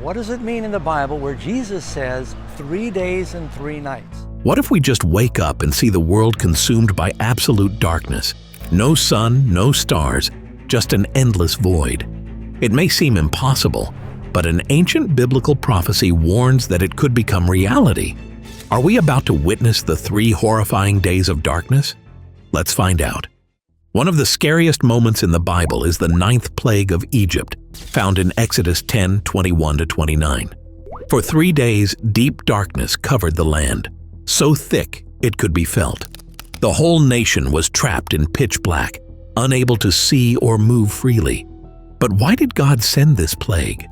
What does it mean in the Bible where Jesus says 3 days and 3 nights? What if we just wake up and see the world consumed by absolute darkness? No sun, no stars, just an endless void. It may seem impossible, but an ancient biblical prophecy warns that it could become reality. Are we about to witness the 3 horrifying days of darkness? Let's find out. One of the scariest moments in the Bible is the 9th plague of Egypt, found in Exodus 10:21-29. For 3 days, deep darkness covered the land, so thick it could be felt. The whole nation was trapped in pitch black, unable to see or move freely. But why did God send this plague?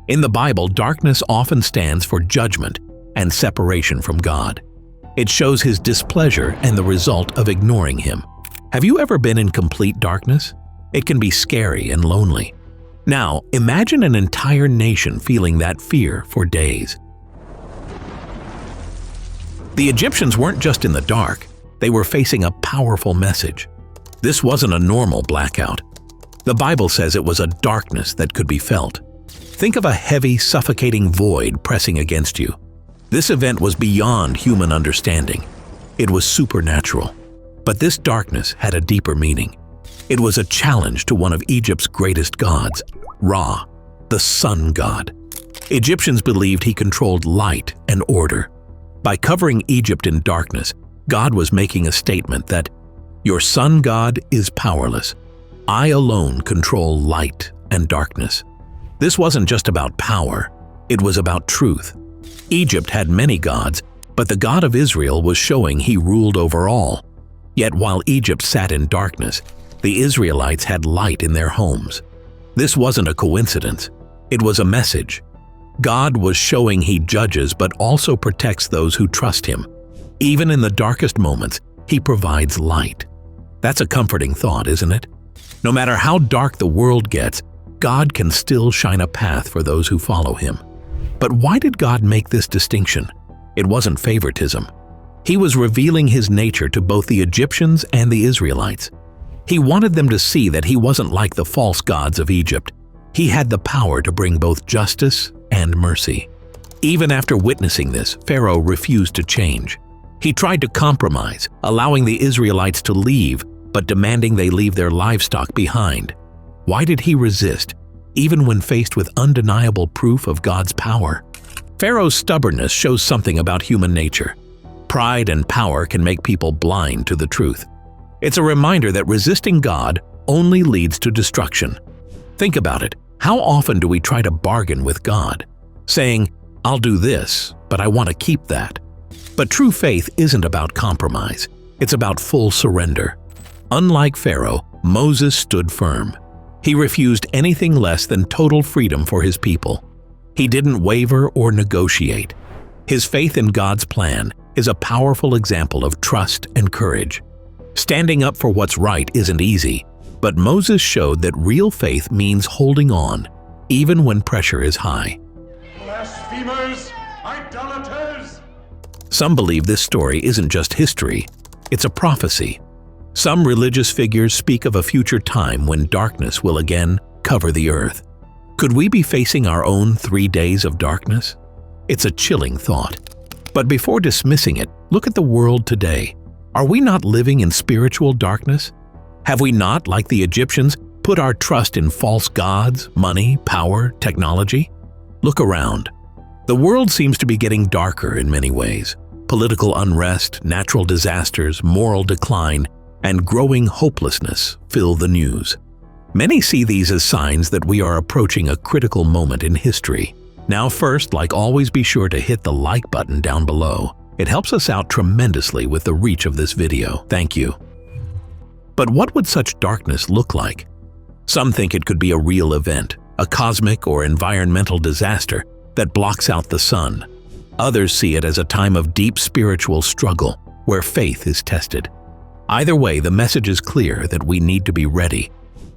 In the Bible, darkness often stands for judgment and separation from God. It shows His displeasure and the result of ignoring Him. Have you ever been in complete darkness? It can be scary and lonely. Now, imagine an entire nation feeling that fear for days. The Egyptians weren't just in the dark, they were facing a powerful message. This wasn't a normal blackout. The Bible says it was a darkness that could be felt. Think of a heavy, suffocating void pressing against you. This event was beyond human understanding. It was supernatural. But this darkness had a deeper meaning. It was a challenge to one of Egypt's greatest gods, Ra, the sun god. Egyptians believed he controlled light and order. By covering Egypt in darkness, God was making a statement that, "Your sun god is powerless. I alone control light and darkness." This wasn't just about power, it was about truth. Egypt had many gods, but the God of Israel was showing He ruled over all. Yet while Egypt sat in darkness, the Israelites had light in their homes. This wasn't a coincidence. It was a message. God was showing He judges but also protects those who trust Him. Even in the darkest moments, He provides light. That's a comforting thought, isn't it? No matter how dark the world gets, God can still shine a path for those who follow Him. But why did God make this distinction? It wasn't favoritism. He was revealing His nature to both the Egyptians and the Israelites. He wanted them to see that He wasn't like the false gods of Egypt. He had the power to bring both justice and mercy. Even after witnessing this, Pharaoh refused to change. He tried to compromise, allowing the Israelites to leave, but demanding they leave their livestock behind. Why did he resist, even when faced with undeniable proof of God's power? Pharaoh's stubbornness shows something about human nature. Pride and power can make people blind to the truth. It's a reminder that resisting God only leads to destruction. Think about it. How often do we try to bargain with God, saying, "I'll do this, but I want to keep that"? But true faith isn't about compromise. It's about full surrender. Unlike Pharaoh, Moses stood firm. He refused anything less than total freedom for his people. He didn't waver or negotiate. His faith in God's plan is a powerful example of trust and courage. Standing up for what's right isn't easy, but Moses showed that real faith means holding on, even when pressure is high. Blasphemers! Idolaters! Some believe this story isn't just history, it's a prophecy. Some religious figures speak of a future time when darkness will again cover the earth. Could we be facing our own 3 days of darkness? It's a chilling thought. But before dismissing it, look at the world today. Are we not living in spiritual darkness? Have we not, like the Egyptians, put our trust in false gods, money, power, technology? Look around. The world seems to be getting darker in many ways. Political unrest, natural disasters, moral decline, and growing hopelessness fill the news. Many see these as signs that we are approaching a critical moment in history. Now first, like always, be sure to hit the like button down below. It helps us out tremendously with the reach of this video. Thank you. But what would such darkness look like? Some think it could be a real event, a cosmic or environmental disaster that blocks out the sun. Others see it as a time of deep spiritual struggle where faith is tested. Either way, the message is clear that we need to be ready.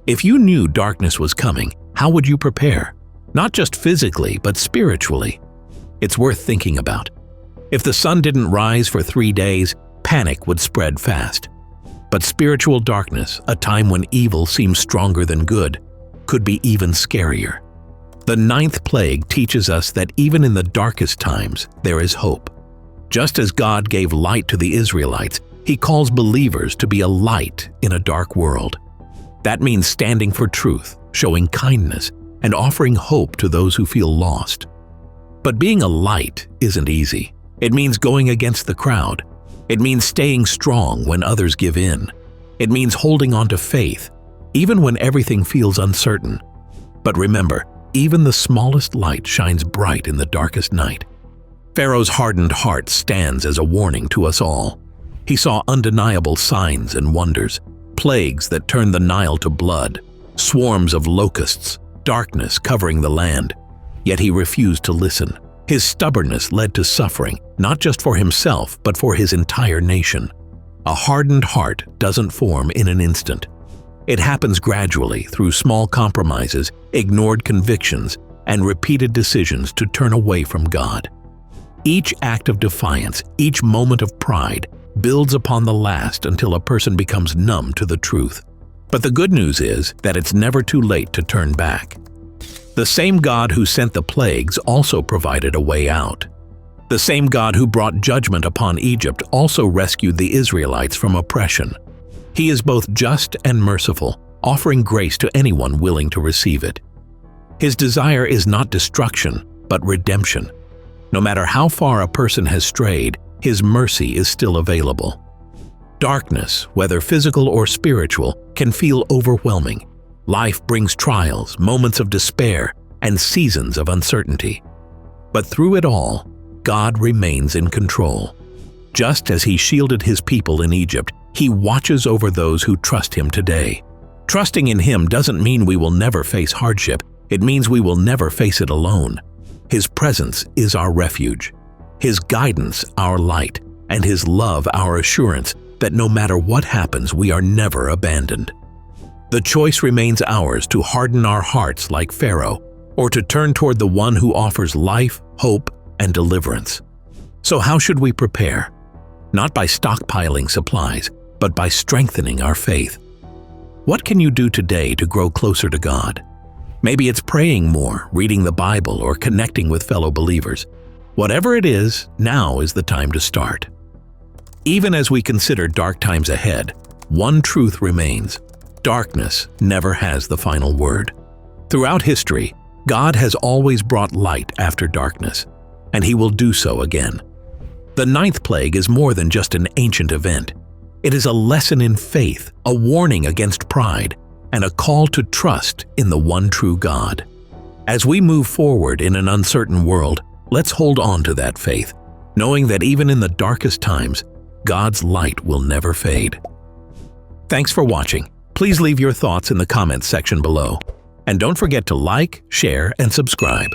If you knew darkness was coming, how would you prepare? Not just physically, but spiritually. It's worth thinking about. If the sun didn't rise for 3 days, panic would spread fast. But spiritual darkness, a time when evil seems stronger than good, could be even scarier. The ninth plague teaches us that even in the darkest times, there is hope. Just as God gave light to the Israelites, He calls believers to be a light in a dark world. That means standing for truth, showing kindness, and offering hope to those who feel lost. But being a light isn't easy. It means going against the crowd. It means staying strong when others give in. It means holding on to faith, even when everything feels uncertain. But remember, even the smallest light shines bright in the darkest night. Pharaoh's hardened heart stands as a warning to us all. He saw undeniable signs and wonders, plagues that turned the Nile to blood, swarms of locusts, darkness covering the land. Yet he refused to listen. His stubbornness led to suffering, not just for himself, but for his entire nation. A hardened heart doesn't form in an instant. It happens gradually through small compromises, ignored convictions, and repeated decisions to turn away from God. Each act of defiance, each moment of pride, builds upon the last until a person becomes numb to the truth. But the good news is that it's never too late to turn back. The same God who sent the plagues also provided a way out. The same God who brought judgment upon Egypt also rescued the Israelites from oppression. He is both just and merciful, offering grace to anyone willing to receive it. His desire is not destruction, but redemption. No matter how far a person has strayed, His mercy is still available. Darkness, whether physical or spiritual, can feel overwhelming. Life brings trials, moments of despair, and seasons of uncertainty. But through it all, God remains in control. Just as He shielded His people in Egypt, He watches over those who trust Him today. Trusting in Him doesn't mean we will never face hardship. It means we will never face it alone. His presence is our refuge, His guidance our light, and His love our assurance that no matter what happens, we are never abandoned. The choice remains ours to harden our hearts like Pharaoh, or to turn toward the one who offers life, hope, and deliverance. So how should we prepare? Not by stockpiling supplies, but by strengthening our faith. What can you do today to grow closer to God? Maybe it's praying more, reading the Bible, or connecting with fellow believers. Whatever it is, now is the time to start. Even as we consider dark times ahead, one truth remains: darkness never has the final word. Throughout history, God has always brought light after darkness, and He will do so again. The ninth plague is more than just an ancient event. It is a lesson in faith, a warning against pride, and a call to trust in the one true God. As we move forward in an uncertain world, let's hold on to that faith, knowing that even in the darkest times, God's light will never fade. Thanks for watching. Please leave your thoughts in the comments section below. And don't forget to like, share, and subscribe.